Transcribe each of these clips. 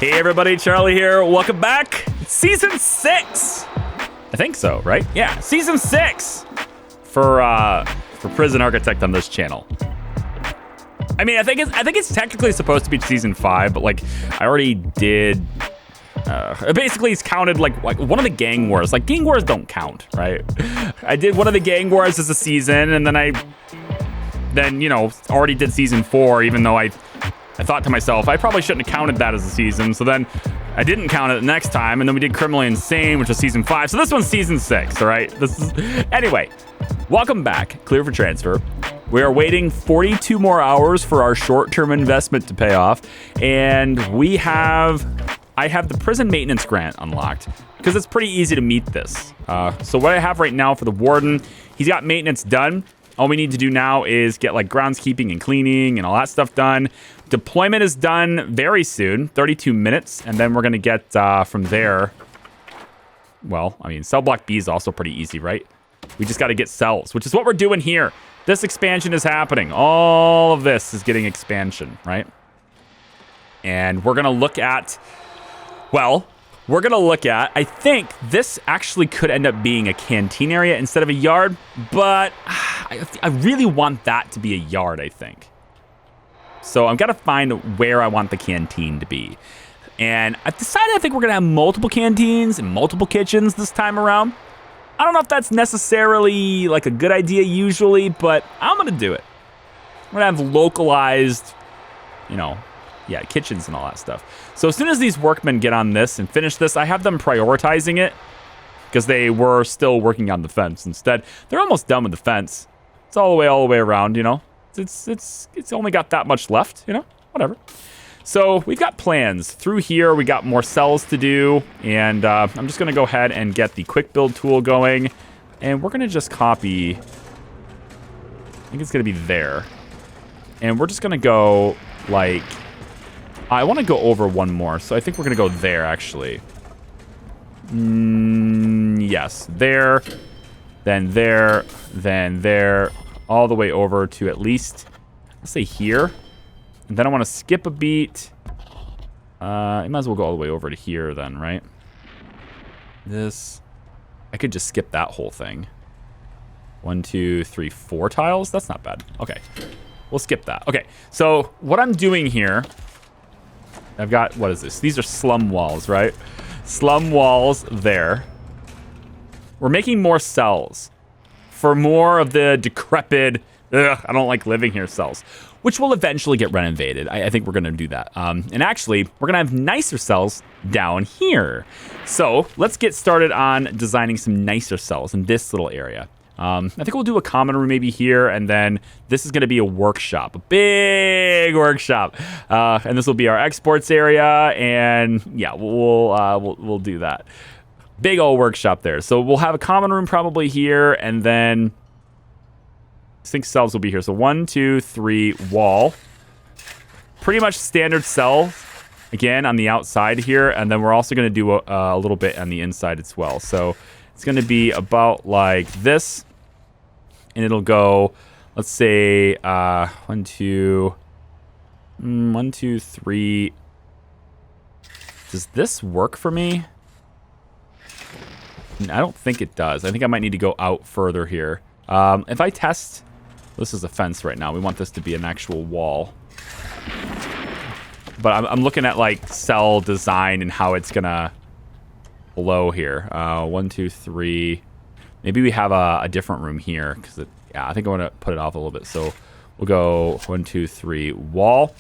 Hey everybody, Charlie here. Welcome back. It's season 6. I think so, right? Yeah, season 6 for Prison Architect on this channel. I mean, I think it's technically supposed to be season 5, but like I already did. Basically, it's counted like one of the gang wars. Like gang wars don't count, right? I did one of the gang wars as a season, and then you know already did season 4, even though I thought to myself, I probably shouldn't have counted that as a season. So then I didn't count it the next time. And then we did Criminally Insane, which was season 5. So this one's season 6, all right? Anyway, welcome back. Clear for transfer. We are waiting 42 more hours for our short-term investment to pay off. And I have the prison maintenance grant unlocked because it's pretty easy to meet this. So what I have right now for the warden, he's got maintenance done. All we need to do now is get like groundskeeping and cleaning and all that stuff done. Deployment is done very soon, 32 minutes. And then we're going to get from there. Well, I mean, cell block B is also pretty easy, right? We just got to get cells, which is what we're doing here. This expansion is happening. All of this is getting expansion, right? And we're going to look at, I think this actually could end up being a canteen area instead of a yard, but I really want that to be a yard, I think. So I've got to find where I want the canteen to be. And I've decided I think we're going to have multiple canteens and multiple kitchens this time around. I don't know if that's necessarily like a good idea usually, but I'm going to do it. We're going to have localized, kitchens and all that stuff. So as soon as these workmen get on this and finish this, I have them prioritizing it because they were still working on the fence instead. They're almost done with the fence. It's all the way around, It's only got that much left, whatever. So we've got plans. Through here, we got more cells to do, and I'm just going to go ahead and get the quick build tool going, and we're going to just copy. I think it's going to be there. And we're just going to go, I want to go over one more, so I think we're going to go there, actually. Yes, there, then there, all the way over to at least, let's say here. And then I want to skip a beat. I might as well go all the way over to here then, right? I could just skip that whole thing. 1, 2, 3, 4 tiles? That's not bad. Okay, we'll skip that. Okay, so what I'm doing here, I've got, what is this? These are slum walls, right? Slum walls there. We're making more cells for more of the decrepit, I don't like living here cells, which will eventually get renovated. I think we're going to do that. And actually, we're going to have nicer cells down here. So let's get started on designing some nicer cells in this little area. I think we'll do a common room maybe here, and then this is going to be a workshop, a big workshop. And this will be our exports area, and yeah, we'll do that. Big old workshop there. So we'll have a common room probably here, and then I think cells will be here. So 1, 2, 3, wall. Pretty much standard cell, again, on the outside here, and then we're also going to do a little bit on the inside as well. So it's going to be about like this, and it'll go, let's say, 1, 2, 3. Does this work for me? I don't think it does. I think I might need to go out further here. If I test, this is a fence right now. We want this to be an actual wall. But I'm looking at like cell design and how it's gonna blow here. 1, 2, 3. Maybe we have a different room here because I think I want to put it off a little bit. So we'll go 1, 2, 3, wall.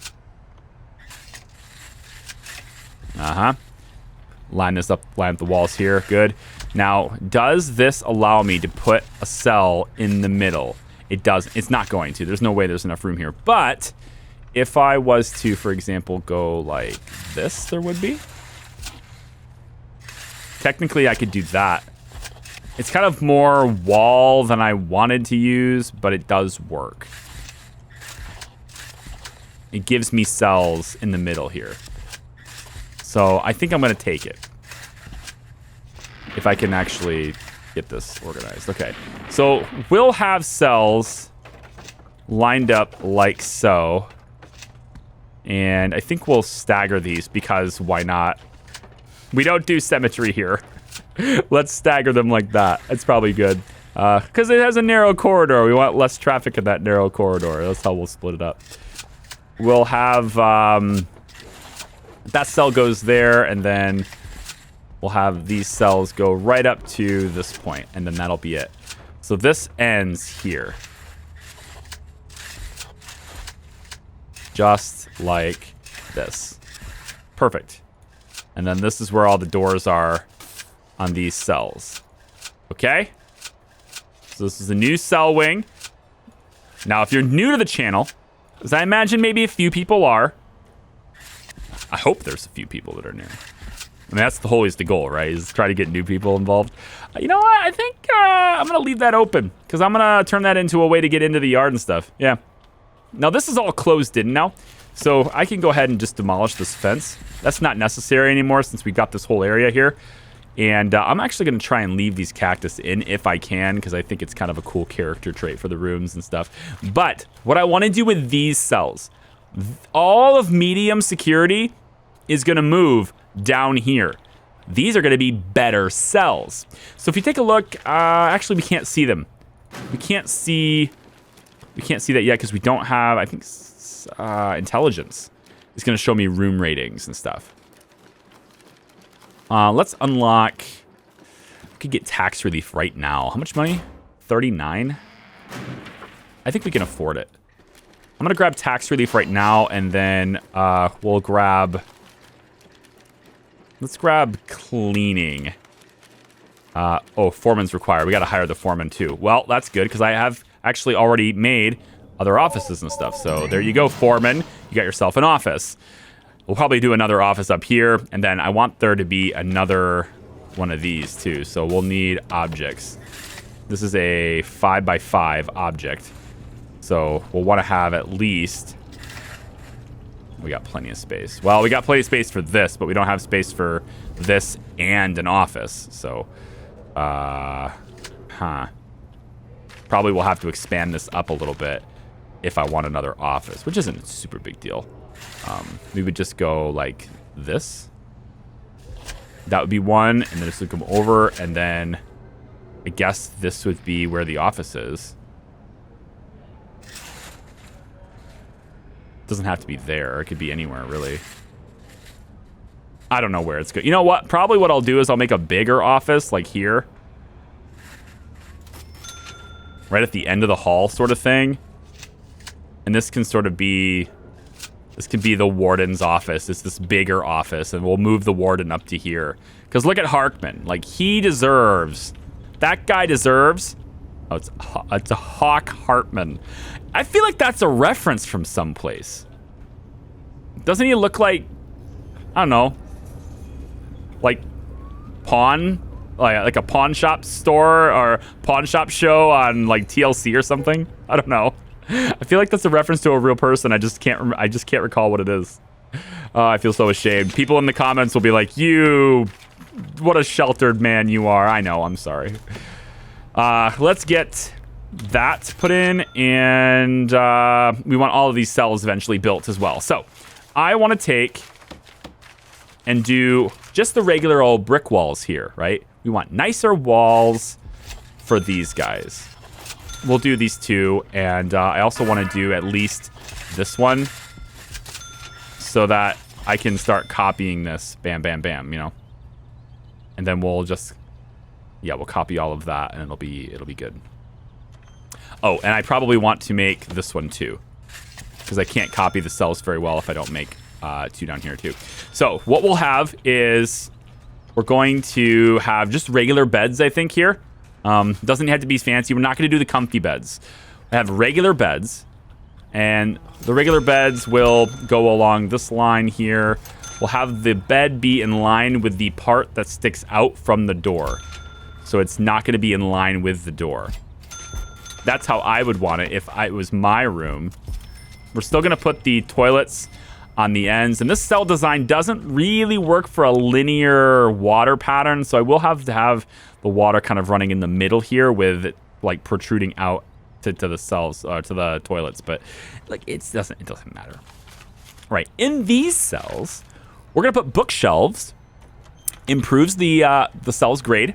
Line this up, line up the walls here. Good. Now, does this allow me to put a cell in the middle? It does. It's not going to. There's no way there's enough room here. But if I was to, for example, go like this, there would be. Technically, I could do that. It's kind of more wall than I wanted to use, but it does work. It gives me cells in the middle here. So I think I'm going to take it. If I can actually get this organized. Okay. So we'll have cells lined up like so. And I think we'll stagger these because why not? We don't do symmetry here. Let's stagger them like that. It's probably good. Because it has a narrow corridor. We want less traffic in that narrow corridor. That's how we'll split it up. We'll have... that cell goes there, and then we'll have these cells go right up to this point, and then that'll be it. So this ends here. Just like this. Perfect. And then this is where all the doors are on these cells. Okay? So this is a new cell wing. Now, if you're new to the channel, as I imagine maybe a few people are, I hope there's a few people that are new. I mean, that's always the goal, right? Is try to get new people involved. You know what? I think I'm going to leave that open because I'm going to turn that into a way to get into the yard and stuff. Yeah. Now, this is all closed in now, so I can go ahead and just demolish this fence. That's not necessary anymore since we got this whole area here. And I'm actually going to try and leave these cactus in if I can because I think it's kind of a cool character trait for the rooms and stuff. But what I want to do with these cells, all of medium security is going to move down here. These are going to be better cells. So if you take a look, actually we can't see them. We can't see that yet because we don't have, I think, intelligence. It's going to show me room ratings and stuff. Let's unlock. We could get tax relief right now. How much money? 39? I think we can afford it. I'm going to grab tax relief right now, and then we'll grab... Let's grab cleaning. Oh, foreman's required. We got to hire the foreman, too. Well, that's good, because I have actually already made other offices and stuff. So there you go, foreman. You got yourself an office. We'll probably do another office up here, and then I want there to be another one of these, too. So we'll need objects. This is a 5x5 object. So we'll want to have at least... We got plenty of space. Well, we got plenty of space for this, but we don't have space for this and an office. So, probably we'll have to expand this up a little bit if I want another office, which isn't a super big deal. We would just go like this. That would be one, and then this would come over, and then I guess this would be where the office is. Doesn't have to be there. It could be anywhere, really. I don't know where it's good. You know what? Probably what I'll do is I'll make a bigger office, like here. Right at the end of the hall sort of thing. And this can sort of be... This can be the warden's office. It's this bigger office, and we'll move the warden up to here. Because look at Harkman. Like, he deserves... That guy deserves... Oh, it's a Hawk Hartman. I feel like that's a reference from someplace. Doesn't he look like, I don't know, like pawn, like a pawn shop store or pawn shop show on like TLC or something? I don't know. I feel like that's a reference to a real person. I just can't recall what it is. I feel so ashamed. People in the comments will be like, "You, what a sheltered man you are." I know. I'm sorry. Let's get that put in, and we want all of these cells eventually built as well. So I want to take and do just the regular old brick walls here, right? We want nicer walls for these guys. We'll do these two, and I also want to do at least this one so that I can start copying this. Bam, bam, bam, you know? And then we'll just... Yeah, we'll copy all of that, and it'll be good. Oh, and I probably want to make this one too, because I can't copy the cells very well if I don't make two down here too. So what we'll have is we're going to have just regular beds, I think, here. Doesn't have to be fancy. We're not going to do the comfy beds. We have regular beds, and the regular beds will go along this line here. We'll have the bed be in line with the part that sticks out from the door. So it's not going to be in line with the door. That's how I would want it if it was my room. We're still going to put the toilets on the ends. And this cell design doesn't really work for a linear water pattern. So I will have to have the water kind of running in the middle here with it like protruding out to the cells, to the toilets. But like it doesn't matter. right, in these cells, we're gonna put bookshelves. Improves the cell's grade.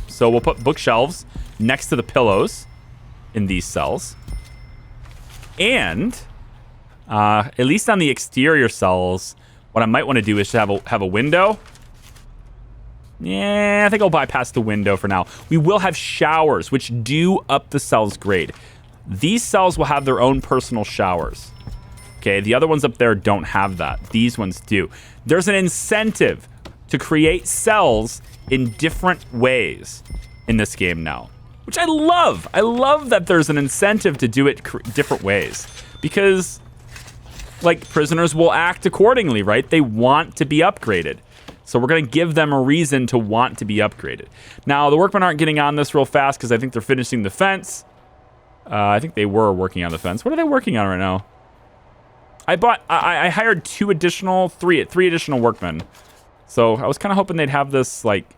So we'll put bookshelves next to the pillows in these cells. And at least on the exterior cells, what I might want to do is to have a window. Yeah, I think I'll bypass the window for now. We will have showers, which do up the cell's grade. These cells will have their own personal showers. Okay, the other ones up there don't have that. These ones do. There's an incentive to create cells in different ways in this game now, which I love. I love that there's an incentive to do it different ways because, like, prisoners will act accordingly, right? They want to be upgraded. So we're going to give them a reason to want to be upgraded. Now, the workmen aren't getting on this real fast because I think they're finishing the fence. I think they were working on the fence. What are they working on right now? I hired three additional workmen. So I was kind of hoping they'd have this, like,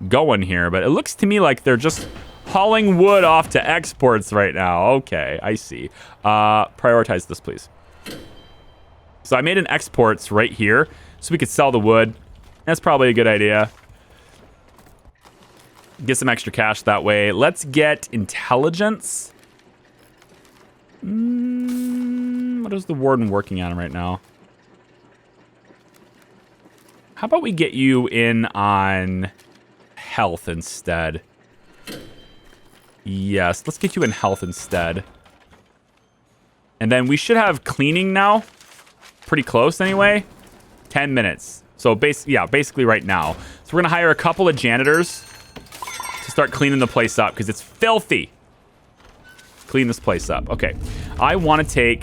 going here. But it looks to me like they're just hauling wood off to exports right now. Okay, I see. Prioritize this, please. So I made an exports right here so we could sell the wood. That's probably a good idea. Get some extra cash that way. Let's get intelligence. What is the warden working on right now? How about we get you in on health instead? Yes, let's get you in health instead. And then we should have cleaning now. Pretty close anyway. 10 minutes. So basically right now. So we're gonna hire a couple of janitors to start cleaning the place up because it's filthy. Clean this place up. Okay. I want to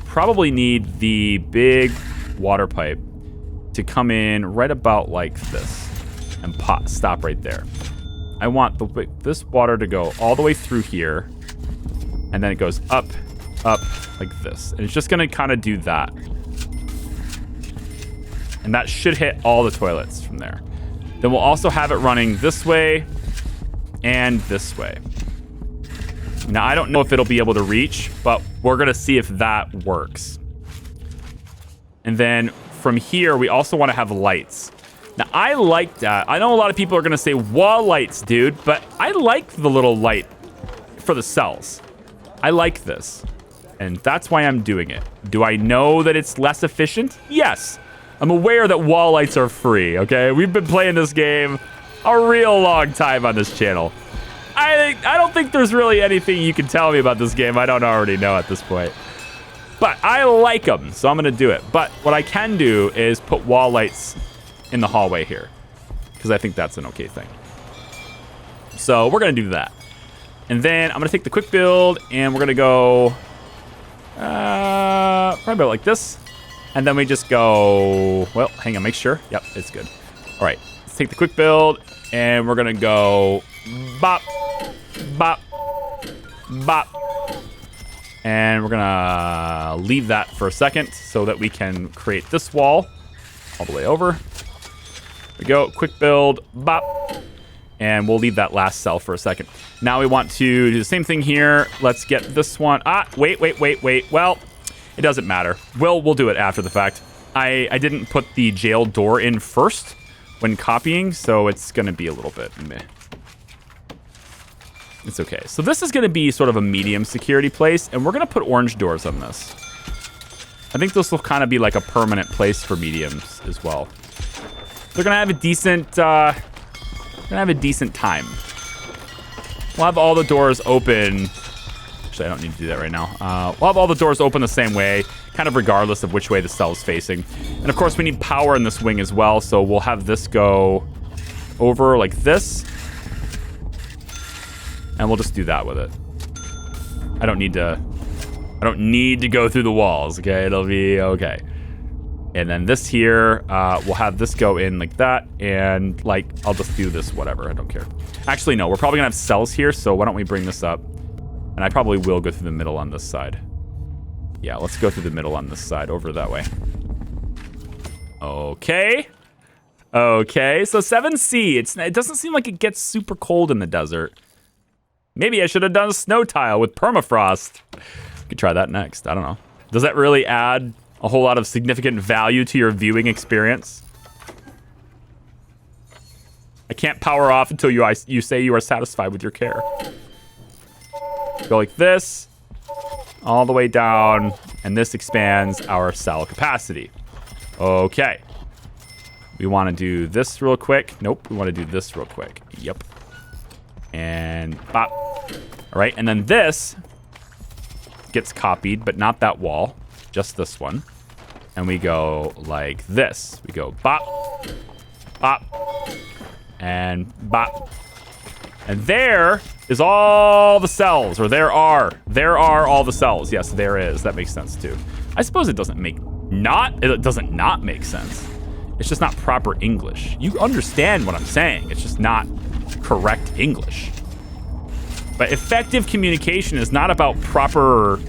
probably need the big water pipe to come in right about like this and stop right there. I want this water to go all the way through here and then it goes up like this. And it's just going to kind of do that. And that should hit all the toilets from there. Then we'll also have it running this way and this way. Now, I don't know if it'll be able to reach, but we're going to see if that works. And then from here, we also want to have lights. Now, I like that. I know a lot of people are going to say wall lights, dude, but I like the little light for the cells. I like this. And that's why I'm doing it. Do I know that it's less efficient? Yes. I'm aware that wall lights are free, okay? We've been playing this game a real long time on this channel. I don't think there's really anything you can tell me about this game I don't already know at this point. But I like them, so I'm going to do it. But what I can do is put wall lights in the hallway here, because I think that's an okay thing. So we're going to do that. And then I'm going to take the quick build, and we're going to go probably about like this. And then we just go, well, hang on, make sure. Yep, it's good. All right, let's take the quick build, and we're going to go bop, bop, bop. And we're going to leave that for a second so that we can create this wall all the way over. There we go, quick build, bop. And we'll leave that last cell for a second. Now we want to do the same thing here. Let's get this one. Wait. Well, it doesn't matter. We'll do it after the fact. I didn't put the jail door in first when copying, so it's going to be a little bit meh. It's okay. So this is going to be sort of a medium security place, and we're going to put orange doors on this. I think this will kind of be like a permanent place for mediums as well. They're going to have a decent, time. We'll have all the doors open. Actually, I don't need to do that right now. We'll have all the doors open the same way, kind of regardless of which way the cell is facing. And of course, we need power in this wing as well, so we'll have this go over like this. And we'll just do that with it. I don't need to go through the walls, okay? It'll be okay. And then this here, we'll have this go in like that. And like, I'll just do this, whatever, I don't care. Actually, no, we're probably gonna have cells here, so why don't we bring this up? And I probably will go through the middle on this side. Yeah, let's go through the middle on this side, over that way. Okay. Okay, so 7C, it doesn't seem like it gets super cold in the desert. Maybe I should have done a snow tile with permafrost. We could try that next. I don't know. Does that really add a whole lot of significant value to your viewing experience. I can't power off until you say you are satisfied with your care. Go like this, all the way down, and this expands our cell capacity. Okay. We want to do this real quick. Nope, we want to do this real quick. Yep. And bop. All right, and then this gets copied, but not that wall, just this one. And we go like this. We go bop, bop, and bop. And there is all the cells, or there are all the cells. Yes, there is. That makes sense too. I suppose it doesn't not make sense. It's just not proper English. You understand what I'm saying. It's just not correct English. But effective communication is not about proper,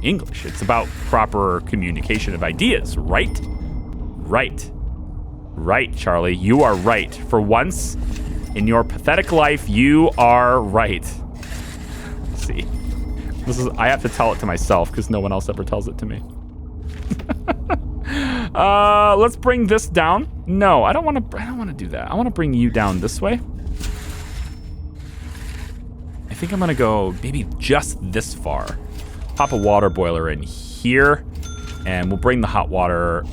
English. It's about proper communication of ideas, right? Right, Charlie. You are right. For once in your pathetic life, you are right. Let's see. I have to tell it to myself because no one else ever tells it to me. Let's bring this down. No, I don't want to do that. I want to bring you down this way. I think I'm going to go maybe just this far. Pop a water boiler in here, and we'll bring the hot water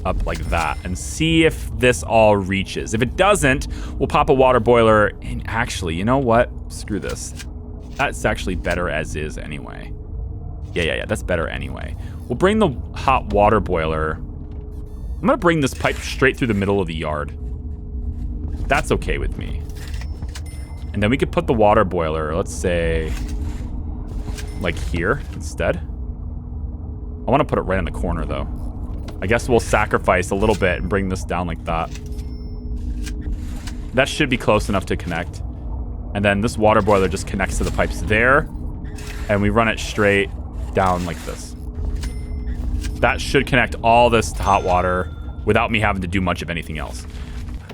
up like that and see if this all reaches. If it doesn't, we'll pop a water boiler in. Actually, you know what? Screw this. That's actually better as is anyway. Yeah, that's better anyway. We'll bring the hot water boiler. I'm going to bring this pipe straight through the middle of the yard. That's okay with me. And then we could put the water boiler, let's say, like here instead. I want to put it right in the corner, though. I guess we'll sacrifice a little bit and bring this down like that. That should be close enough to connect. And then this water boiler just connects to the pipes there. And we run it straight down like this. That should connect all this to hot water without me having to do much of anything else.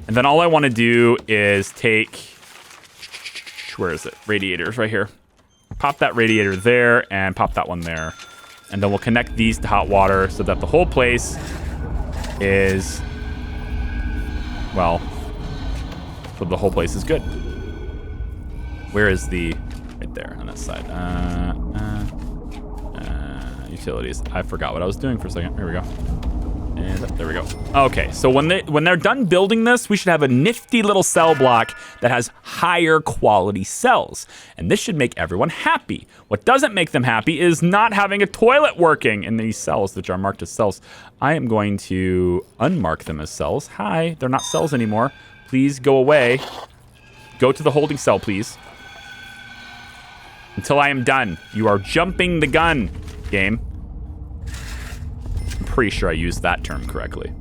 And then all I want to do is take... Where is it? Radiators right here. Pop that radiator there and pop that one there. And then we'll connect these to hot water so that the whole place is... Well, so the whole place is good. Where is the... Right there on that side. Utilities. I forgot what I was doing for a second. Here we go. And there we go. Okay, so when they're done building this, we should have a nifty little cell block that has higher quality cells. And this should make everyone happy. What doesn't make them happy is not having a toilet working in these cells, which are marked as cells. I am going to unmark them as cells. Hi, they're not cells anymore. Please go away. Go to the holding cell, please. Until I am done. You are jumping the gun, game. I'm pretty sure I used that term correctly.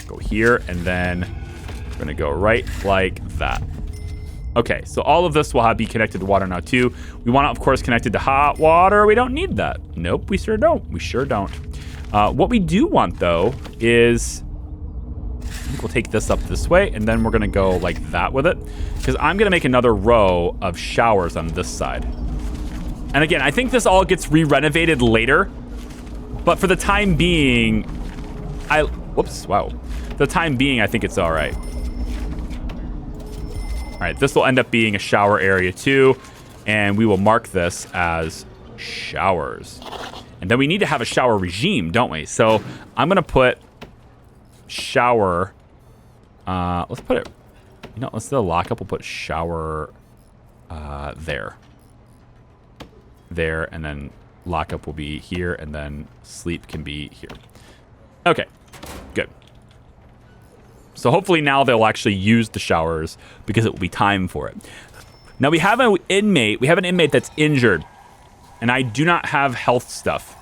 Go here, and then we're going to go right like that. Okay, so all of this will be connected to water now, too. We want it, of course, connected to hot water. We don't need that. Nope, we sure don't. We sure don't. What we do want, though, is... I think we'll take this up this way, and then we're going to go like that with it, because I'm going to make another row of showers on this side. And again, I think this all gets re-renovated later, but for the time being, whoops, wow. For the time being, I think it's all right. All right, this will end up being a shower area too, and we will mark this as showers. And then we need to have a shower regime, don't we? So I'm going to put shower, let's put it, let's do a lockup. We'll put shower there, and then lockup will be here, and then sleep can be here. Okay, good. So hopefully now they'll actually use the showers because it will be time for it. Now we have an inmate that's injured, and I do not have health stuff.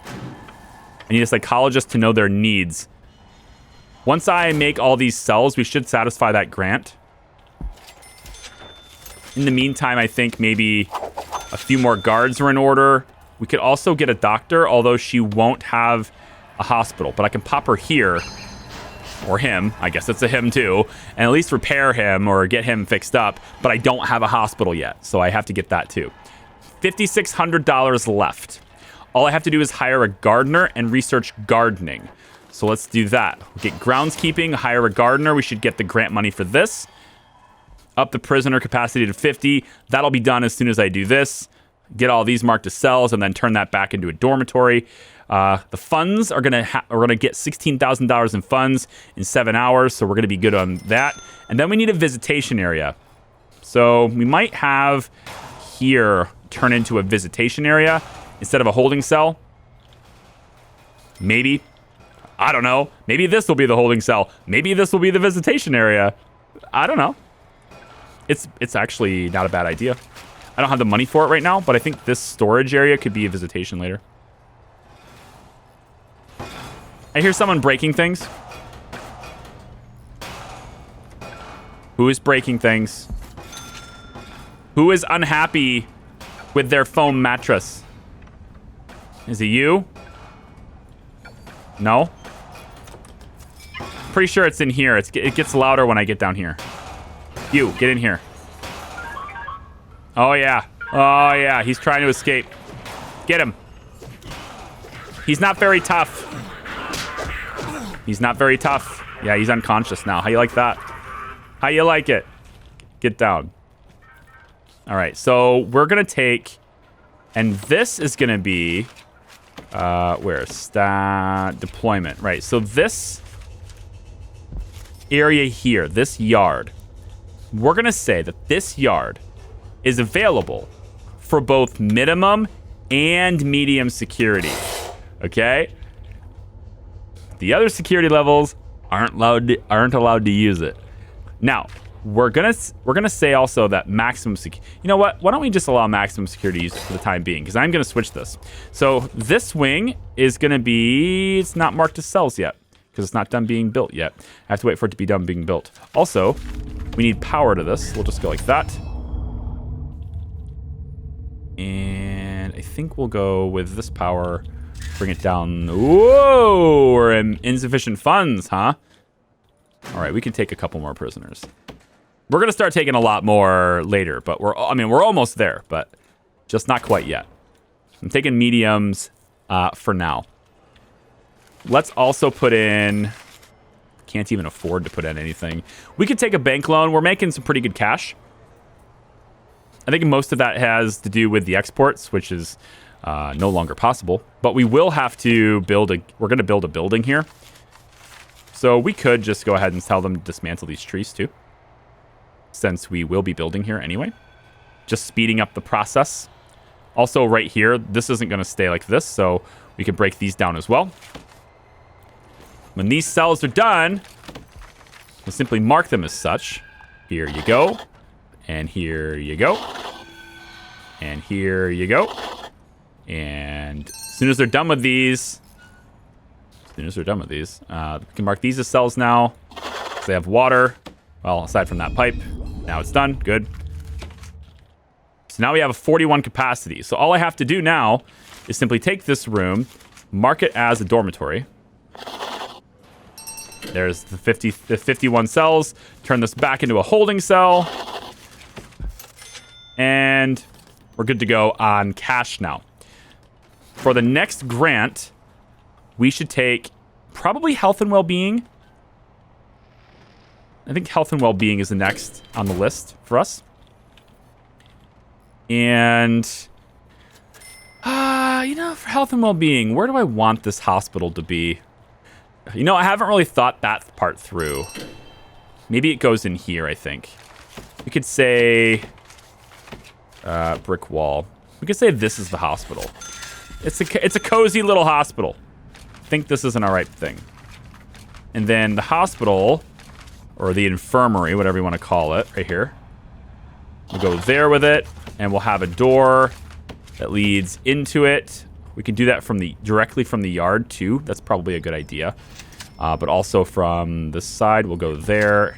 I need a psychologist to know their needs. Once I make all these cells, we should satisfy that grant. In the meantime, I think maybe a few more guards are in order. We could also get a doctor, although she won't have a hospital. But I can pop her here, or him. I guess it's a him too. And at least repair him or get him fixed up. But I don't have a hospital yet, so I have to get that too. $5,600 left. All I have to do is hire a gardener and research gardening. So let's do that. We'll get groundskeeping, hire a gardener. We should get the grant money for this. Up the prisoner capacity to 50. That'll be done as soon as I do this. Get all these marked as cells and then turn that back into a dormitory. The funds are gonna get $16,000 in funds in 7 hours, so we're gonna be good on that. And then we need a visitation area. So we might have here turn into a visitation area instead of a holding cell. Maybe. I don't know. Maybe this will be the holding cell. Maybe this will be the visitation area. I don't know. It's actually not a bad idea. I don't have the money for it right now, but I think this storage area could be a visitation later. I hear someone breaking things. Who is breaking things? Who is unhappy with their foam mattress? Is it you? No? Pretty sure it's in here. It gets louder when I get down here. You, get in here. Oh, yeah. Oh, yeah. He's trying to escape. Get him. He's not very tough. He's not very tough. Yeah, he's unconscious now. How you like that? How you like it? Get down. All right, so we're going to take... And this is going to be... where? Stat... Deployment. Right, so this area here, this yard, we're going to say that this yard is available for both minimum and medium security. Okay? The other security levels aren't allowed to use it. Now, we're gonna say also that maximum security. You know what? Why don't we just allow maximum security use for the time being? Because I'm gonna switch this. So this wing is gonna be. It's not marked as cells yet because it's not done being built yet. I have to wait for it to be done being built. Also, we need power to this. We'll just go like that. And I think we'll go with this power. Bring it down. Whoa, we're in insufficient funds, huh? All right, we can take a couple more prisoners. We're gonna start taking a lot more later, but we're almost there, but just not quite yet. I'm taking mediums for now. Let's also put in. Can't even afford to put in anything. We could take a bank loan. We're making some pretty good cash. I think most of that has to do with the exports, which is no longer possible. But we will have to build we're going to build a building here. So we could just go ahead and tell them to dismantle these trees too, since we will be building here anyway. Just speeding up the process. Also right here, this isn't going to stay like this, so we can break these down as well. When these cells are done, we'll simply mark them as such. Here you go. And here you go. And here you go. And as soon as they're done with these, we can mark these as cells now. So they have water. Well, aside from that pipe. Now it's done. Good. So now we have a 41 capacity. So all I have to do now is simply take this room, mark it as a dormitory. There's the 51 cells. Turn this back into a holding cell. And we're good to go on cash now. For the next grant, we should take probably health and well-being. I think health and well-being is the next on the list for us. And, for health and well-being, where do I want this hospital to be? I haven't really thought that part through. Maybe it goes in here, I think. We could say... brick wall. We could say this is the hospital. It's a cozy little hospital. I think this is an alright thing. And then the hospital, or the infirmary, whatever you want to call it, right here. We'll go there with it, and we'll have a door that leads into it. We can do that directly from the yard too. That's probably a good idea. But also from this side, we'll go there.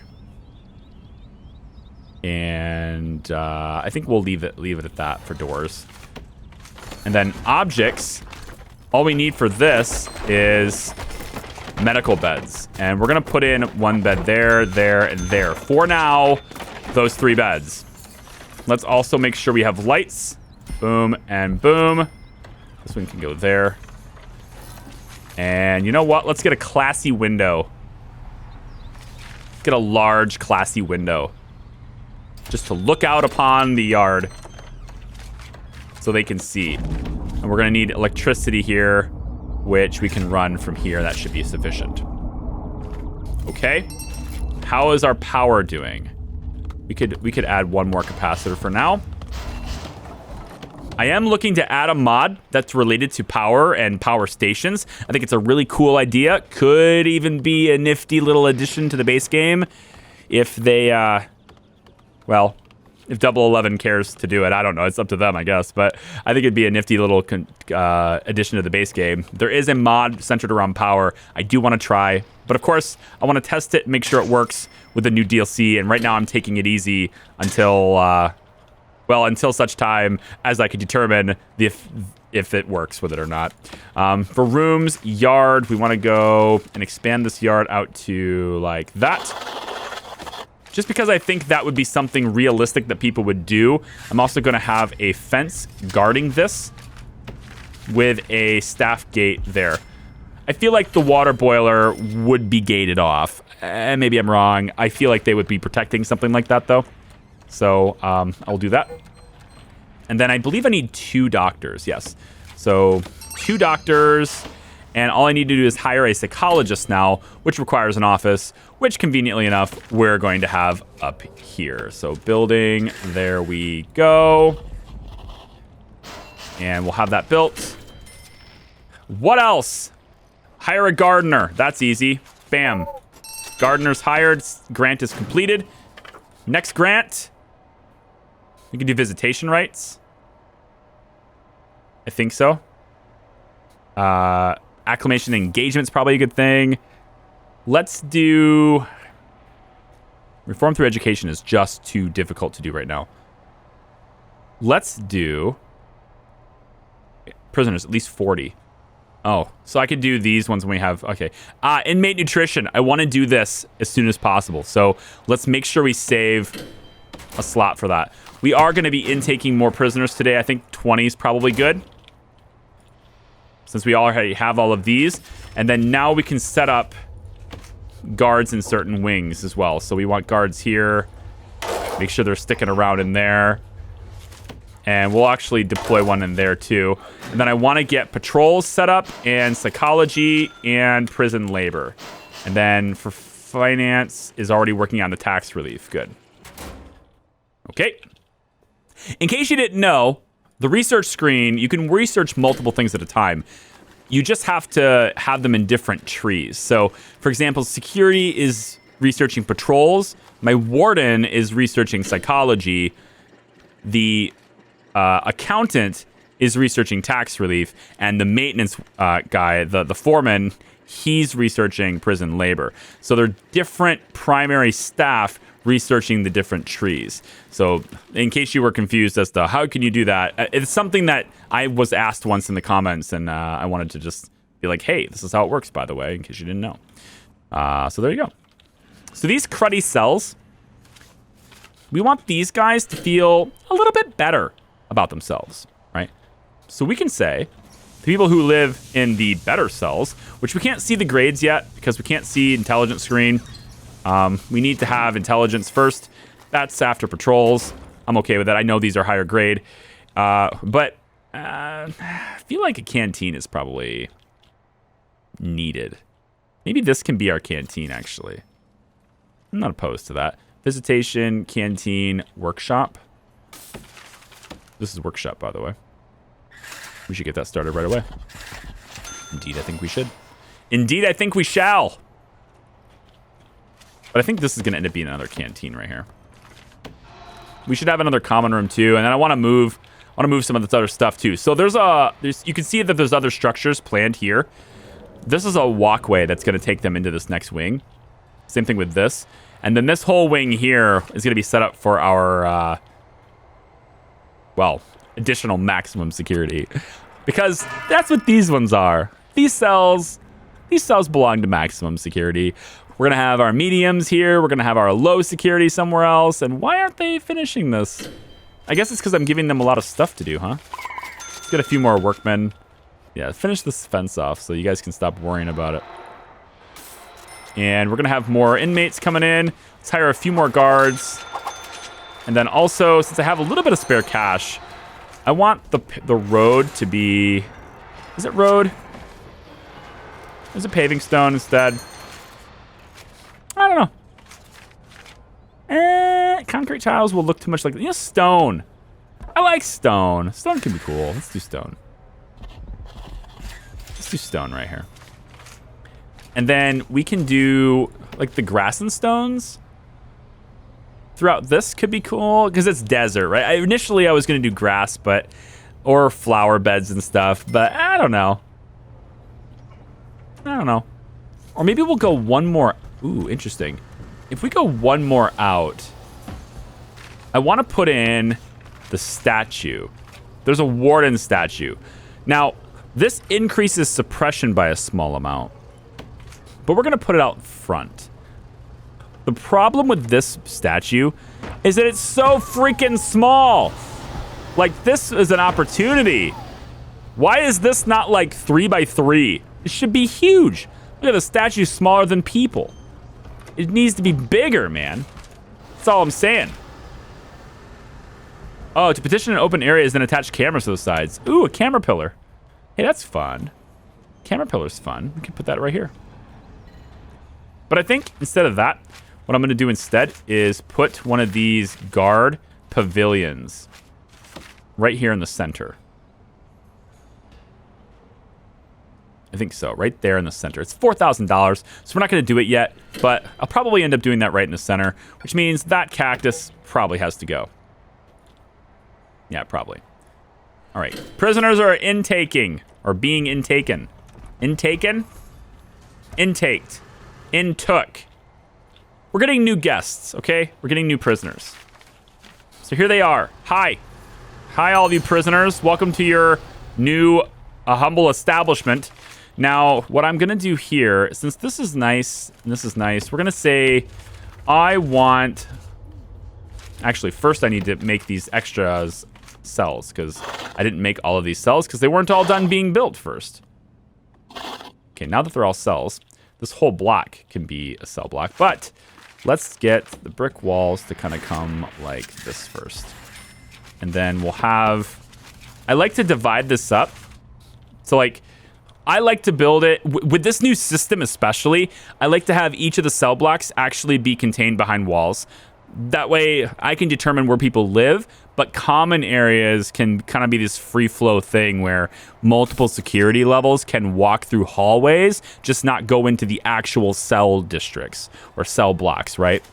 And I think we'll leave it at that for doors. And then objects, all we need for this is medical beds. And we're going to put in one bed there, there, and there. For now, those 3 beds. Let's also make sure we have lights. Boom and boom. This one can go there. And you know what? Let's get a classy window. Let's get a large, classy window. Just to look out upon the yard. So they can see. And we're going to need electricity here, which we can run from here. That should be sufficient. Okay. How is our power doing? We could add one more capacitor for now. I am looking to add a mod that's related to power and power stations. I think it's a really cool idea. Could even be a nifty little addition to the base game if they, well, if 011 cares to do it. I don't know. It's up to them, I guess. But I think it'd be a nifty little addition to the base game. There is a mod centered around power I do want to try. But of course, I want to test it, make sure it works with the new DLC. And right now I'm taking it easy until... well, until such time as I can determine if it works with it or not. For rooms, yard, we want to go and expand this yard out to like that. Just because I think that would be something realistic that people would do. I'm also going to have a fence guarding this with a staff gate there. I feel like the water boiler would be gated off. And maybe I'm wrong. I feel like they would be protecting something like that, though. So I'll do that. And then I believe I need 2 doctors. Yes. So 2 doctors. And all I need to do is hire a psychologist now, which requires an office, which conveniently enough, we're going to have up here. So building, there we go. And we'll have that built. What else? Hire a gardener. That's easy. Bam. Gardener's hired. Grant is completed. Next grant. We can do visitation rights. I think so. Acclimation and engagement's probably a good thing. Let's do... Reform through education is just too difficult to do right now. Let's do... Prisoners, at least 40. Oh, so I could do these ones when we have... Okay. Inmate nutrition. I want to do this as soon as possible. So let's make sure we save a slot for that. We are going to be intaking more prisoners today. I think 20 is probably good. Since we already have all of these. And then now we can set up guards in certain wings as well. So we want guards here. Make sure they're sticking around in there. And we'll actually deploy one in there too. And then I want to get patrols set up and psychology and prison labor. And then for finance is already working on the tax relief. Good. Okay. In case you didn't know, the research screen, you can research multiple things at a time. You just have to have them in different trees. So, for example, security is researching patrols. My warden is researching psychology. The accountant is researching tax relief. And the maintenance guy, the foreman, he's researching prison labor. So they're different primary staff researching the different trees. So in case you were confused as to how can you do that, it's something that I was asked once in the comments, and I wanted to just be like, hey, this is how it works, by the way, in case you didn't know. So there you go. So these cruddy cells, we want these guys to feel a little bit better about themselves, right? So we can say the people who live in the better cells, which we can't see the grades yet because we can't see intelligence screen. We need to have intelligence first. That's after patrols. I'm okay with that. I know these are higher grade. But I feel like a canteen is probably needed. Maybe this can be our canteen, actually. I'm not opposed to that. Visitation, canteen, workshop. This is workshop, by the way. We should get that started right away. Indeed, I think we should. Indeed, I think we shall. But I think this is going to end up being another canteen right here. We should have another common room too, and then I want to move some of this other stuff too. So you can see that there's other structures planned here. This is a walkway that's going to take them into this next wing. Same thing with this, and then this whole wing here is going to be set up for our additional maximum security, because that's what these ones are. These cells belong to maximum security. We're going to have our mediums here. We're going to have our low security somewhere else. And why aren't they finishing this? I guess it's because I'm giving them a lot of stuff to do, huh? Let's get a few more workmen. Yeah, finish this fence off so you guys can stop worrying about it. And we're going to have more inmates coming in. Let's hire a few more guards. And then also, since I have a little bit of spare cash, I want the road to be... Is it road? Is it paving stone instead? I don't know. Concrete tiles will look too much like... stone. I like stone. Stone can be cool. Let's do stone. Let's do stone right here. And then we can do, like, the grass and stones throughout this could be cool because it's desert, right? Initially, I was going to do grass, or flower beds and stuff, but I don't know. Or maybe we'll go one more. Ooh, interesting. If we go one more out, I want to put in the statue. There's a warden statue. Now, this increases suppression by a small amount, but we're going to put it out front. The problem with this statue is that it's so freaking small. Like, this is an opportunity. Why is this not like 3 by 3? It should be huge. Look at the statue, smaller than people. It needs to be bigger, man. That's all I'm saying. Oh, to petition an open area is then attach cameras to the sides. Ooh, a camera pillar. Hey, that's fun. Camera pillar's fun. We can put that right here. But I think instead of that, what I'm going to do instead is put one of these guard pavilions right here in the center. I think so, right there in the center. It's $4,000, so we're not going to do it yet, but I'll probably end up doing that right in the center, which means that cactus probably has to go. Yeah, probably. All right, prisoners are intaking, or being intaken. Intaken? Intaked. Intook. We're getting new guests, okay? We're getting new prisoners. So here they are. Hi. Hi, all of you prisoners. Welcome to your new humble establishment. Now, what I'm going to do here, since this is nice and this is nice, we're going to say I want... Actually, first I need to make these extras cells because I didn't make all of these cells because they weren't all done being built first. Okay, now that they're all cells, this whole block can be a cell block, but let's get the brick walls to kind of come like this first. And then we'll have... I like to divide this up. So, like, I like to build it... with this new system especially, I like to have each of the cell blocks actually be contained behind walls. That way, I can determine where people live, but common areas can kind of be this free flow thing where multiple security levels can walk through hallways, just not go into the actual cell districts or cell blocks, right?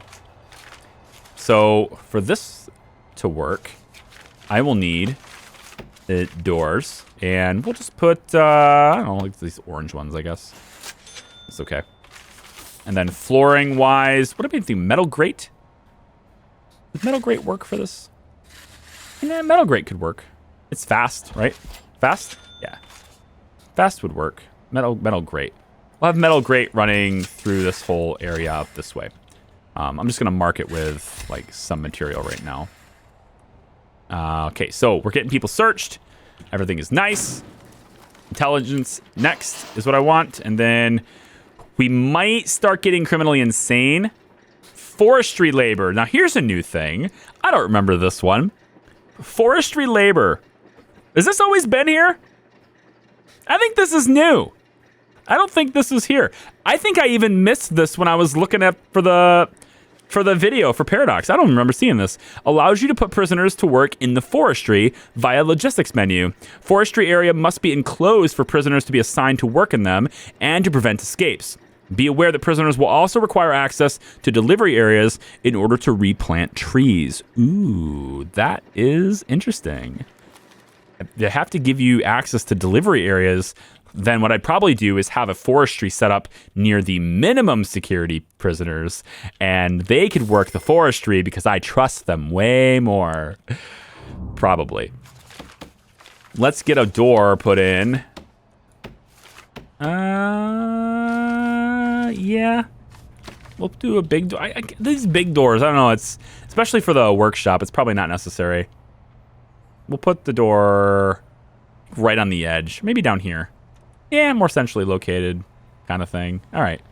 So for this to work, I will need the doors, and we'll just put, I don't know, like these orange ones, I guess. It's okay. And then flooring wise, what do we think? Metal grate? Does metal grate work for this? Yeah, metal grate could work. It's fast, right? Fast? Yeah. Fast would work. Metal grate. We'll have metal grate running through this whole area up this way. I'm just going to mark it with, like, some material right now. Okay, so we're getting people searched. Everything is nice. Intelligence next is what I want. And then we might start getting criminally insane. Forestry labor. Now, here's a new thing. I don't remember this one. Forestry labor. Has this always been here? I think this is new. I don't think this was here. I think I even missed this when I was looking at for the video for Paradox. I don't remember seeing this. Allows you to put prisoners to work in the forestry via logistics menu. Forestry area must be enclosed for prisoners to be assigned to work in them and to prevent escapes. Be aware that prisoners will also require access to delivery areas in order to replant trees. Ooh, that is interesting. They have to give you access to delivery areas. Then what I'd probably do is have a forestry set up near the minimum security prisoners, and they could work the forestry because I trust them way more. Probably. Let's get a door put in. Yeah. We'll do a big door. These big doors, I don't know. It's especially for the workshop. It's probably not necessary. We'll put the door right on the edge, maybe down here. Yeah, more centrally located kind of thing. All right.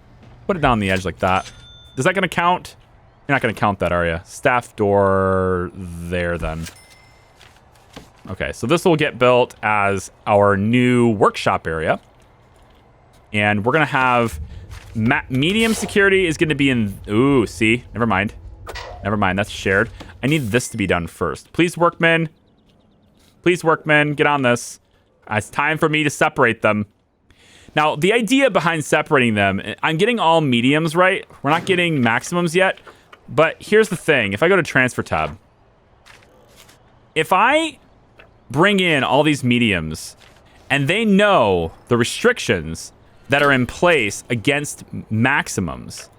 Put it down the edge like that. Is that going to count? You're not going to count that, are you? Staff door there then. Okay, so this will get built as our new workshop area. And we're going to have medium security is going to be in... Ooh, see? Never mind. Never mind, that's shared. I need this to be done first. Please, workmen. Please, workmen, get on this. It's time for me to separate them. Now, the idea behind separating them, I'm getting all mediums right. We're not getting maximums yet. But here's the thing. If I go to transfer tab, if I bring in all these mediums and they know the restrictions that are in place against maximums.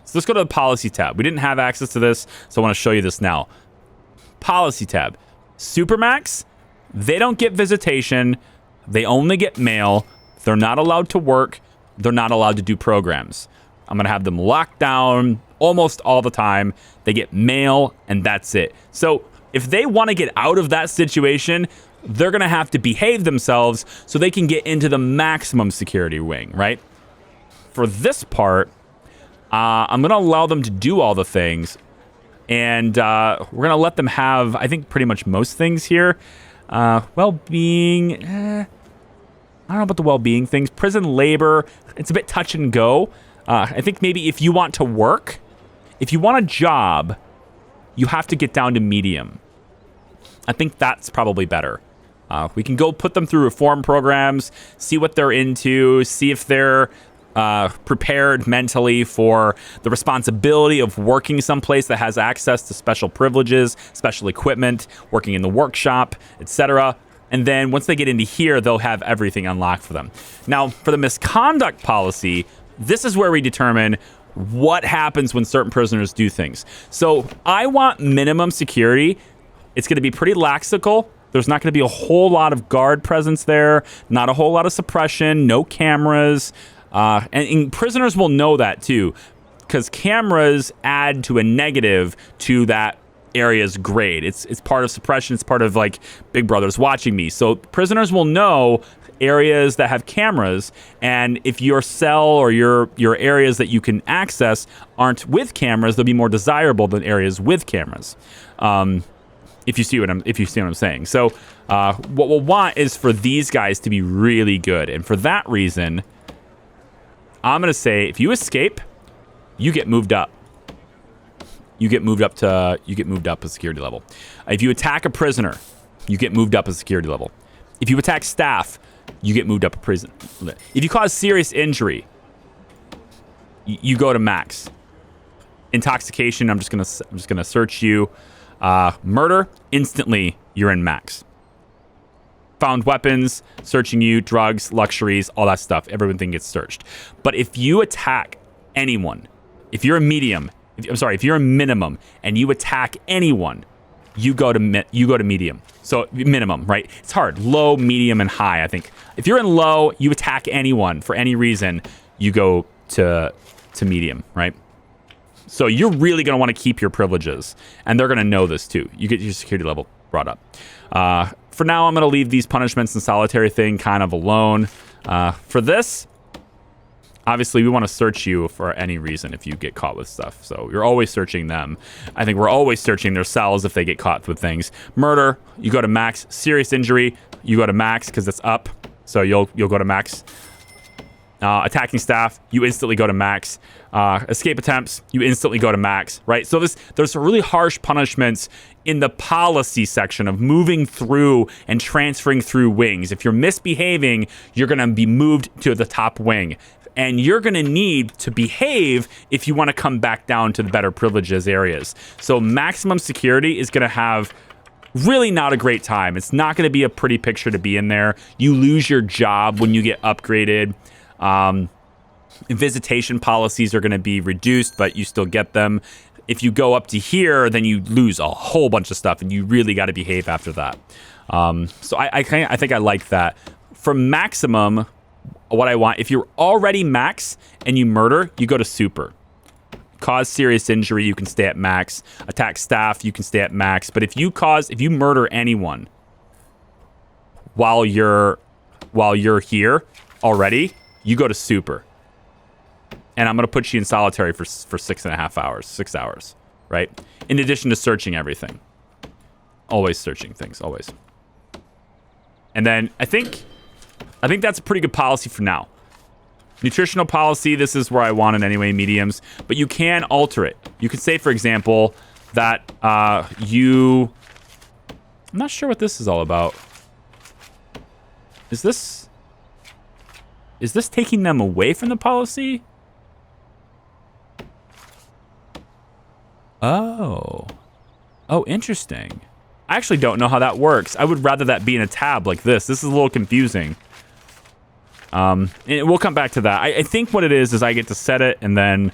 So let's go to the policy tab. We didn't have access to this, so I want to show you this now. Policy tab. Supermax, they don't get visitation. They only get mail. They're not allowed to work. They're not allowed to do programs. I'm going to have them locked down almost all the time. They get mail, and that's it. So if they want to get out of that situation, they're going to have to behave themselves so they can get into the maximum security wing, right? For this part, I'm going to allow them to do all the things. And we're going to let them have, I think, pretty much most things here. Well-being, I don't know about the well-being things. Prison labor, it's a bit touch and go. I think maybe if you want to work, if you want a job, you have to get down to medium. I think that's probably better. We can go put them through reform programs, see what they're into, see if they're prepared mentally for the responsibility of working someplace that has access to special privileges, special equipment, working in the workshop, etc. And then once they get into here, they'll have everything unlocked for them. Now, for the misconduct policy, this is where we determine what happens when certain prisoners do things. So I want minimum security. It's going to be pretty laxical. There's not going to be a whole lot of guard presence there, not a whole lot of suppression, no cameras. And prisoners will know that too, because cameras add to a negative to that area's grade. It's part of suppression. It's part of like Big Brother's watching me. So prisoners will know areas that have cameras, and if your cell or your areas that you can access aren't with cameras, they'll be more desirable than areas with cameras. If you see what I'm saying. So what we'll want is for these guys to be really good, and for that reason, I'm gonna say if you escape, you get moved up. You get moved up a security level. If you attack a prisoner, you get moved up a security level. If you attack staff, you get moved up a prison. If you cause serious injury, you go to max. Intoxication, I'm just gonna search you. Murder, instantly you're in max. Found weapons, searching you, drugs, luxuries, all that stuff. Everything gets searched. But if you attack anyone, if you're a medium, if you're a minimum and you attack anyone, you go to medium. So minimum, right? It's hard. Low, medium, and high, I think. If you're in low, you attack anyone for any reason, you go to medium, right? So you're really going to want to keep your privileges, and they're going to know this too. You get your security level brought up. For now, I'm going to leave these punishments and solitary thing kind of alone. For this, obviously, we want to search you for any reason if you get caught with stuff. So you're always searching them. I think we're always searching their cells if they get caught with things. Murder, you go to max. Serious injury, you go to max because it's up. So you'll go to max. Attacking staff, you instantly go to max. Escape attempts, you instantly go to max, right? So there's really harsh punishments in the policy section of moving through and transferring through wings. If you're misbehaving, you're going to be moved to the top wing. And you're going to need to behave if you want to come back down to the better privileges areas. So maximum security is going to have really not a great time. It's not going to be a pretty picture to be in there. You lose your job when you get upgraded. Visitation policies are going to be reduced, but you still get them. If you go up to here, then you lose a whole bunch of stuff, and you really got to behave after that. So I think I like that. For maximum, what I want, if you're already max and you murder, you go to super. Cause serious injury, you can stay at max. Attack staff, you can stay at max. But if you murder anyone while you're here, already, you go to super. And I'm going to put you in solitary for 6.5 hours, 6 hours, right? In addition to searching everything. Always searching things, always. And then I think that's a pretty good policy for now. Nutritional policy, this is where I want it anyway, mediums. But you can alter it. You could say, for example, that I'm not sure what this is all about. Is this taking them away from the policy? Oh, interesting. I actually don't know how that works. I would rather that be in a tab like this. This is a little confusing. And we'll come back to that. I think what it is I get to set it, and then,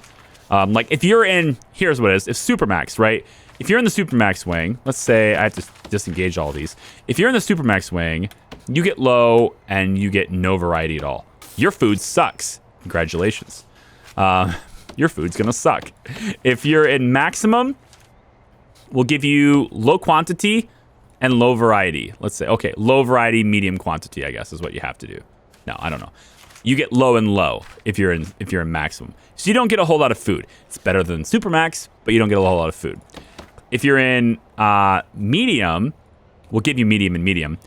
like, if you're in, here's what it is. If Supermax, right? If you're in the Supermax wing, let's say I have to disengage all these. If you're in the Supermax wing, you get low, and you get no variety at all. Your food sucks. Congratulations. Your food's gonna suck. If you're in maximum, we'll give you low quantity and low variety. Let's say, okay, low variety, medium quantity, I guess is what you have to do. No, I don't know. You get low and low if you're in maximum. So you don't get a whole lot of food. It's better than supermax, but you don't get a whole lot of food. If you're in medium, we'll give you medium and medium.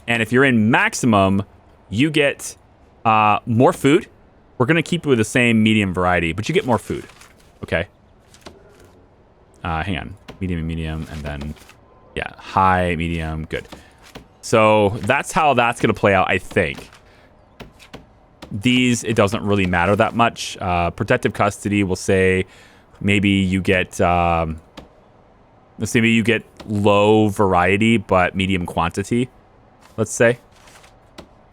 And if you're in maximum, you get more food. We're going to keep it with the same medium variety, but you get more food. Okay. Hang on. Medium and medium, and then, yeah, high, medium, good. So that's how that's going to play out, I think. These, it doesn't really matter that much. Protective custody, we'll say maybe you get, let's say maybe you get low variety, but medium quantity, let's say.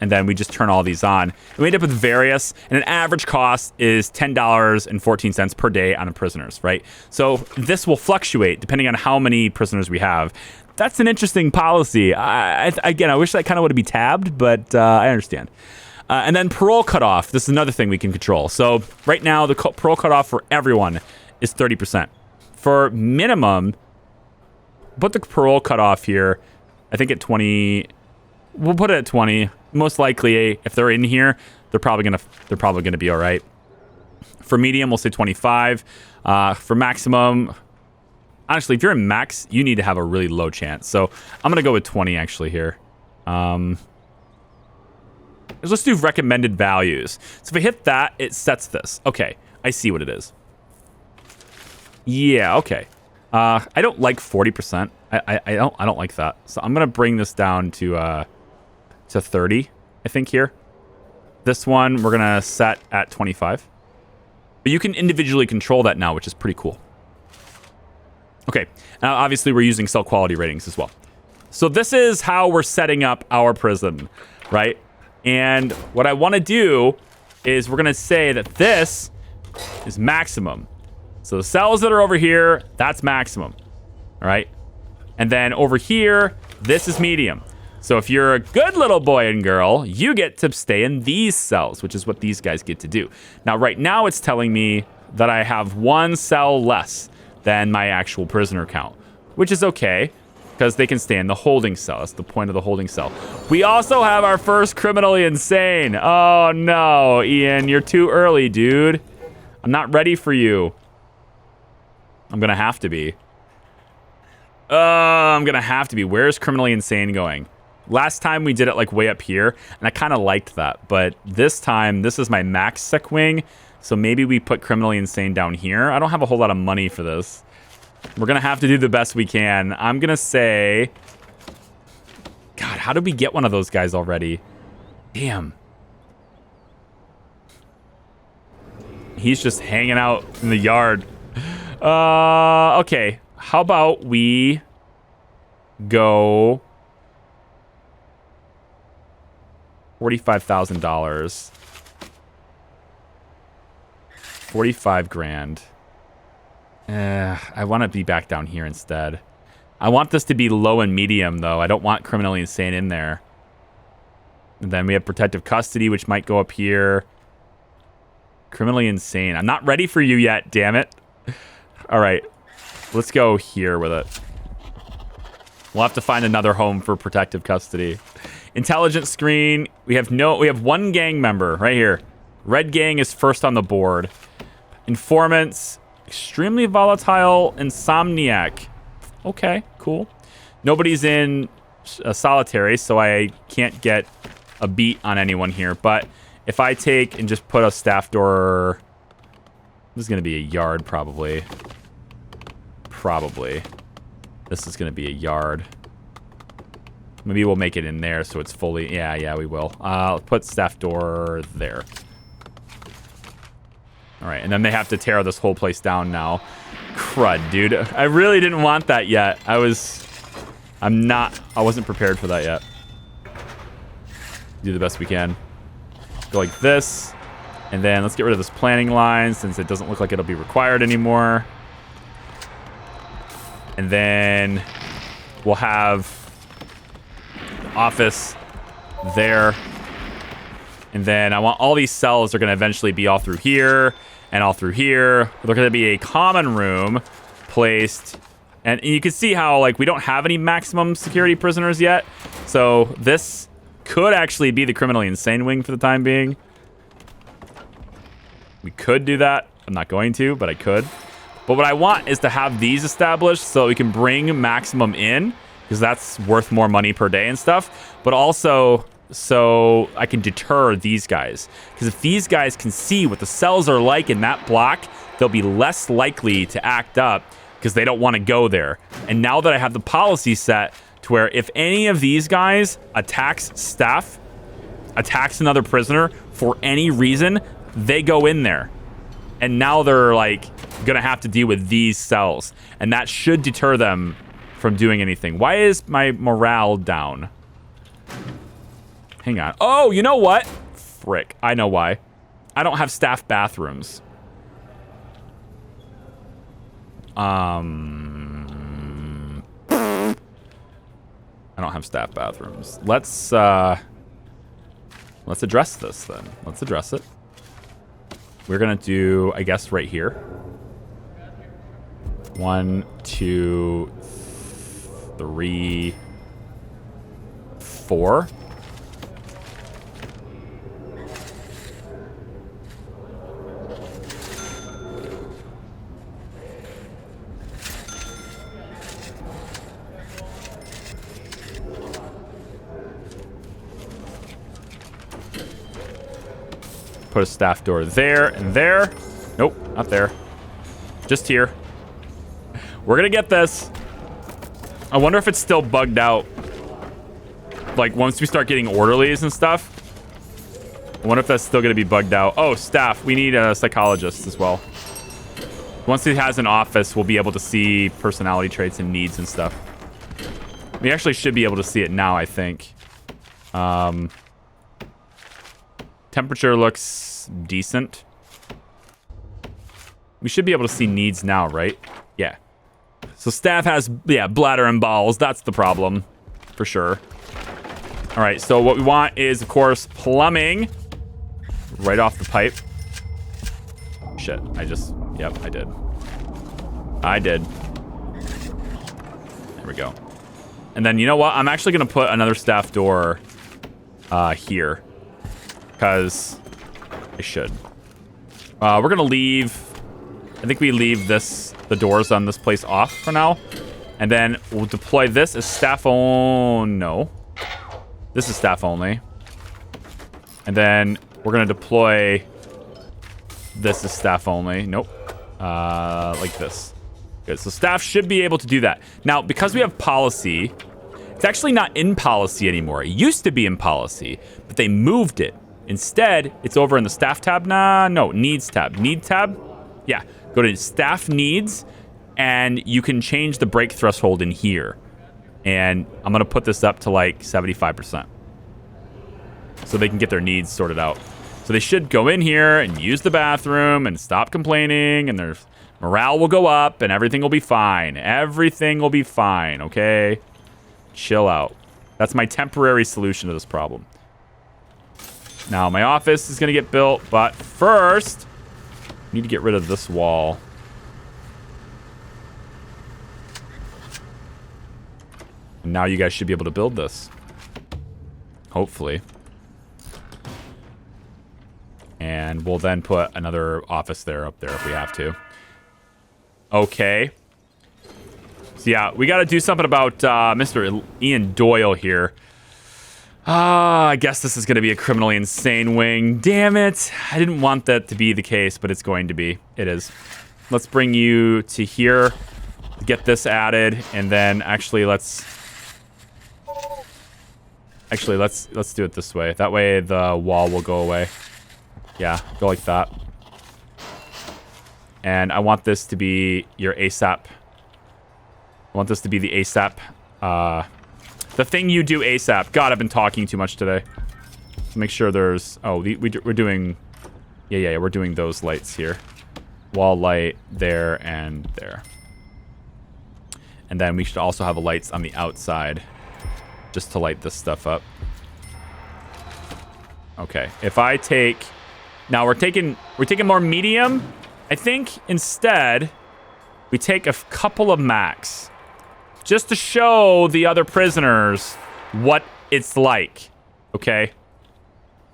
And then we just turn all these on. And we end up with various, and an average cost is $10.14 per day on the prisoners, right? So this will fluctuate depending on how many prisoners we have. That's an interesting policy. Again, I wish that kind of would be tabbed, but I understand. And then parole cutoff. This is another thing we can control. So right now, the parole cutoff for everyone is 30%. For minimum, put the parole cutoff here, I think at 20. We'll put it at 20. Most likely, if they're in here, they're probably gonna be all right. For medium, we'll say 25. For maximum, honestly, if you're in max, you need to have a really low chance. So I'm gonna go with 20 actually here. Let's do recommended values. So if I hit that, it sets this. Okay, I see what it is. Yeah, okay. I don't like 40%. I don't like that. So I'm gonna bring this down to 30, I think here. This one we're gonna set at 25. But you can individually control that now, which is pretty cool. Okay, now obviously we're using cell quality ratings as well. So this is how we're setting up our prison, right? And what I want to do is we're gonna say that this is maximum. So the cells that are over here, that's maximum, all right? And then over here, this is medium. So if you're a good little boy and girl, you get to stay in these cells, which is what these guys get to do. Now, right now, it's telling me that I have one cell less than my actual prisoner count, which is okay, because they can stay in the holding cell. That's the point of the holding cell. We also have our first criminally insane. Oh, no, Ian, you're too early, dude. I'm not ready for you. I'm going to have to be. I'm going to have to be. Where's criminally insane going? Last time we did it like way up here, and I kind of liked that. But this time, this is my max sec wing, so maybe we put criminally insane down here. I don't have a whole lot of money for this. We're going to have to do the best we can. I'm going to say... God, how did we get one of those guys already? Damn. He's just hanging out in the yard. Okay. How about we go... $45,000. 45 grand. I want to be back down here instead. I want this to be low and medium, though. I don't want criminally insane in there. And then we have protective custody, which might go up here. Criminally insane. I'm not ready for you yet, damn it. All right. Let's go here with it. We'll have to find another home for protective custody. Intelligence screen. We have one gang member right here. Red gang is first on the board. Informants, extremely volatile, insomniac. Okay, cool. Nobody's in solitary, so I can't get a beat on anyone here. But if I take and just put a staff door, this is going to be a yard probably. Probably. This is going to be a yard. Maybe we'll make it in there so it's fully... Yeah, we will. I'll put staff door there. All right, and then they have to tear this whole place down now. Crud, dude. I really didn't want that yet. I wasn't prepared for that yet. Do the best we can. Go like this. And then let's get rid of this planning line since it doesn't look like it'll be required anymore. And then we'll have office there. And then I want all these cells are going to eventually be all through here and all through here. They're going to be a common room placed. And you can see how, like, we don't have any maximum security prisoners yet. So this could actually be the criminally insane wing for the time being. We could do that. I'm not going to, but I could. But what I want is to have these established so we can bring maximum in, because that's worth more money per day and stuff. But also so I can deter these guys. Because if these guys can see what the cells are like in that block, they'll be less likely to act up because they don't want to go there. And now that I have the policy set to where if any of these guys attacks staff, attacks another prisoner for any reason, they go in there. And now they're like gonna have to deal with these cells. And that should deter them from doing anything. Why is my morale down? Hang on. Oh, you know what? Frick. I know why. I don't have staff bathrooms. I don't have staff bathrooms. Let's address this then. Let's address it. We're gonna do, I guess, right here. 1, 2, 3, 4. Put a staff door there and there. Nope, not there. Just here. We're gonna get this. I wonder if it's still bugged out. Like, once we start getting orderlies and stuff. I wonder if that's still gonna be bugged out. Oh, staff. We need a psychologist as well. Once he has an office, we'll be able to see personality traits and needs and stuff. We actually should be able to see it now, I think. Temperature looks decent. We should be able to see needs now, right? Yeah. So staff has, bladder and bowels. That's the problem, for sure. All right, so what we want is, of course, plumbing. Right off the pipe. Shit, yep, I did. I did. There we go. And then, you know what? I'm actually going to put another staff door here. Because I should. We're going to leave... I think we leave the doors on this place off for now. And then we'll deploy this as staff only. No. This is staff only. And then we're going to deploy this as staff only. Nope. Like this. Good. So staff should be able to do that. Now, because we have policy, it's actually not in policy anymore. It used to be in policy, but they moved it. Instead, it's over in the staff tab. No, needs tab. Need tab? Yeah. Go to staff needs, and you can change the break threshold in here. And I'm going to put this up to like 75%. So they can get their needs sorted out. So they should go in here and use the bathroom and stop complaining, and their morale will go up, and everything will be fine. Everything will be fine, okay? Chill out. That's my temporary solution to this problem. Now, my office is going to get built, but first, I need to get rid of this wall. And now you guys should be able to build this. hopefully. And we'll then put another office up there if we have to. Okay. So yeah, we got to do something about Mr. Ian Doyle here. I guess this is going to be a criminally insane wing. Damn it. I didn't want that to be the case, but it's going to be. It is. Let's bring you to here. Get this added, and then actually let's do it this way. That way the wall will go away. Yeah, go like that. And I want this to be your ASAP. I want this to be the ASAP. The thing you do ASAP. God, I've been talking too much today. So make sure there's... Oh, we're doing... Yeah, we're doing those lights here. Wall light there and there. And then we should also have lights on the outside just to light this stuff up. Okay, if I take... Now we're taking more medium. I think instead we take a couple of max just to show the other prisoners what it's like. Okay?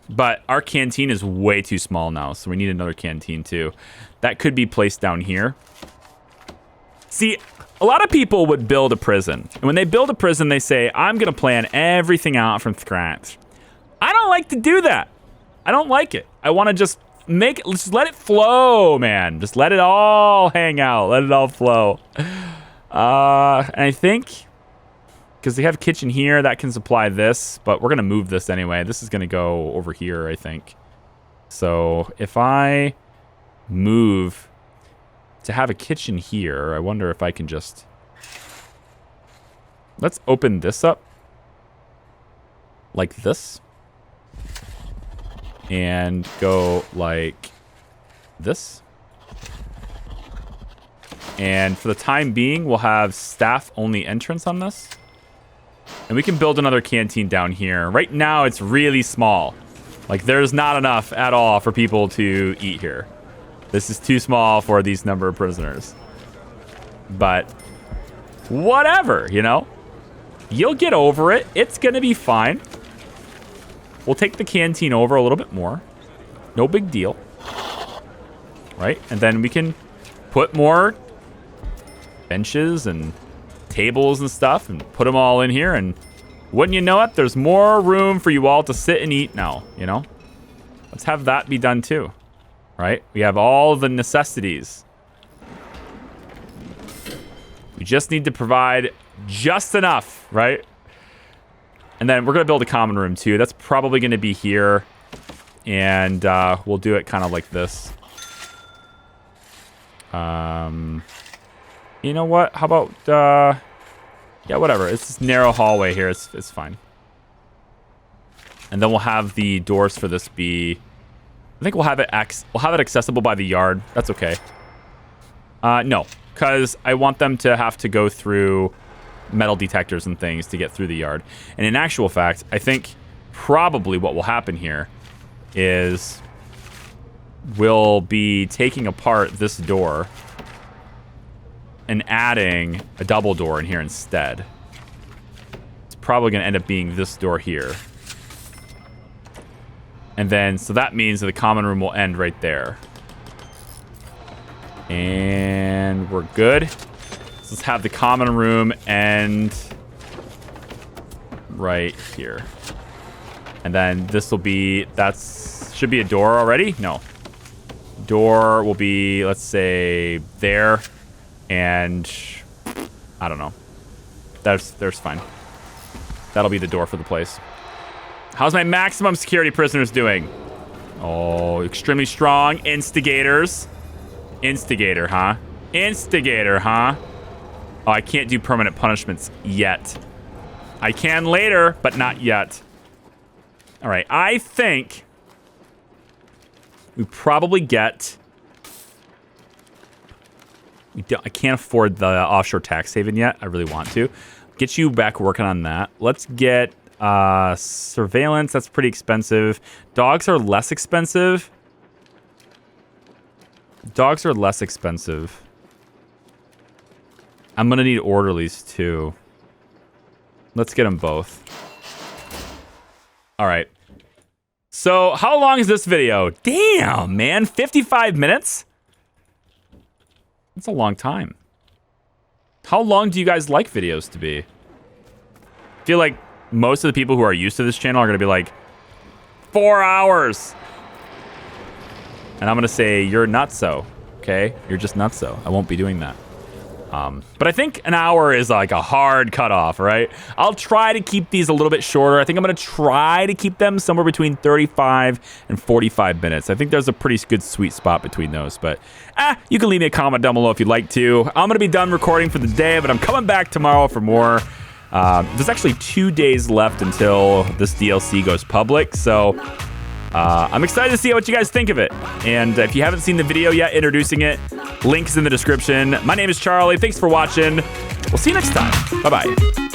But our canteen is way too small now, so we need another canteen too. That could be placed down here. See, a lot of people would build a prison. And when they build a prison, they say, I'm going to plan everything out from scratch. I don't like to do that. I don't like it. I want to just let it flow, man. Just let it all hang out. Let it all flow. And I think, because they have a kitchen here, that can supply this. But we're going to move this anyway. This is going to go over here, I think. So if I move to have a kitchen here, I wonder if I can just... Let's open this up. Like this. And go like this. And for the time being, we'll have staff-only entrance on this. And we can build another canteen down here. Right now, it's really small. Like, there's not enough at all for people to eat here. This is too small for these number of prisoners. But whatever, you know? You'll get over it. It's going to be fine. We'll take the canteen over a little bit more. No big deal. Right? And then we can put more benches and tables and stuff and put them all in here. And wouldn't you know it, there's more room for you all to sit and eat now, you know? Let's have that be done too. Right? We have all the necessities. We just need to provide just enough, right? And then we're going to build a common room too. That's probably going to be here. And we'll do it kind of like this. You know what? How about... yeah, whatever. It's this narrow hallway here. It's fine. And then we'll have the doors for this be... I think we'll have it accessible by the yard. That's okay. No, because I want them to have to go through metal detectors and things to get through the yard. And in actual fact, I think probably what will happen here is we'll be taking apart this door and adding a double door in here instead. It's probably going to end up being this door here. And then, so that means that the common room will end right there. And we're good. So let's have the common room end right here. And then this will be, should be a door already? No. Door will be, let's say, there. And I don't know. There's fine. That'll be the door for the place. How's my maximum security prisoners doing? Oh, extremely strong. Instigators. Instigator, huh? Instigator, huh? Oh, I can't do permanent punishments yet. I can later, but not yet. All right, I think we probably get... I can't afford the offshore tax haven yet. I really want to. Get you back working on that. Let's get surveillance. That's pretty expensive. Dogs are less expensive. Dogs are less expensive. I'm going to need orderlies too. Let's get them both. All right. So how long is this video? Damn, man, 55 minutes? That's a long time. How long do you guys like videos to be? I feel like most of the people who are used to this channel are gonna be like, 4 hours. And I'm gonna say, you're nutso, okay? You're just nutso. I won't be doing that. But I think an hour is like a hard cutoff, right? I'll try to keep these a little bit shorter. I think I'm gonna try to keep them somewhere between 35 and 45 minutes. I think there's a pretty good sweet spot between those, but you can leave me a comment down below if you'd like to. I'm gonna be done recording for the day, but I'm coming back tomorrow for more. There's actually 2 days left until this DLC goes public, so I'm excited to see what you guys think of it. And if you haven't seen the video yet introducing it, link's in the description. My name is Charlie. Thanks for watching. We'll see you next time. Bye-bye.